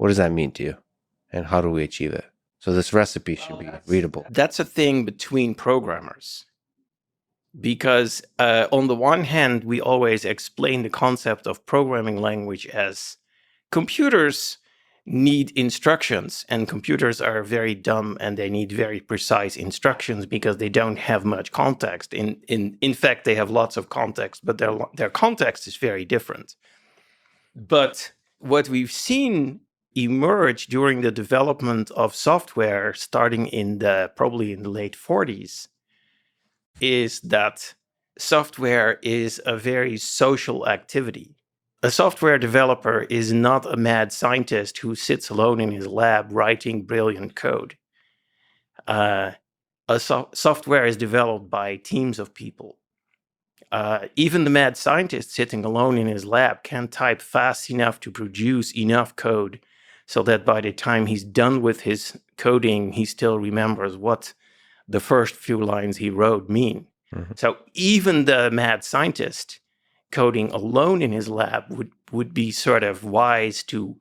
What does that mean to you? And how do we achieve it? So this recipe should be readable. That's a thing between programmers. Because on the one hand, we always explain the concept of programming language as computers need instructions, and computers are very dumb and they need very precise instructions because they don't have much context. In fact, they have lots of context, but their context is very different. But what we've seen emerge during the development of software starting probably in the late 40s is that software is a very social activity. A software developer is not a mad scientist who sits alone in his lab writing brilliant code. Software is developed by teams of people. Even the mad scientist sitting alone in his lab can type fast enough to produce enough code so that by the time he's done with his coding, he still remembers what the first few lines he wrote mean. Mm-hmm. So even the mad scientist coding alone in his lab would be sort of wise to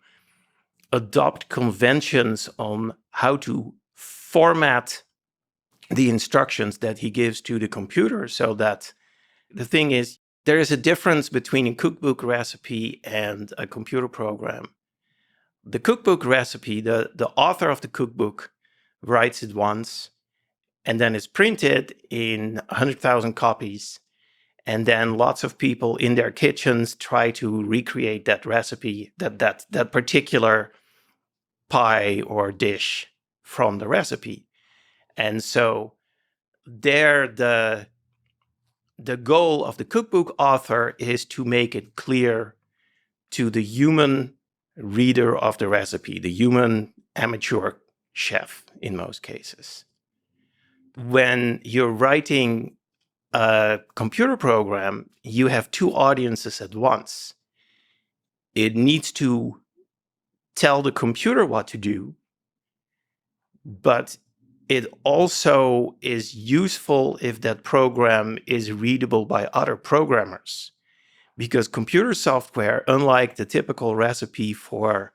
adopt conventions on how to format the instructions that he gives to the computer. So that the thing is, there is a difference between a cookbook recipe and a computer program. The cookbook recipe, the author of the cookbook writes it once, and then it's printed in 100,000 copies. And then lots of people in their kitchens try to recreate that recipe, that particular pie or dish from the recipe. And so there, the goal of the cookbook author is to make it clear to the human reader of the recipe, the human amateur chef in most cases. When you're writing a computer program, you have two audiences at once. It needs to tell the computer what to do, but it also is useful if that program is readable by other programmers. Because computer software, unlike the typical recipe for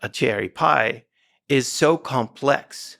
a cherry pie, is so complex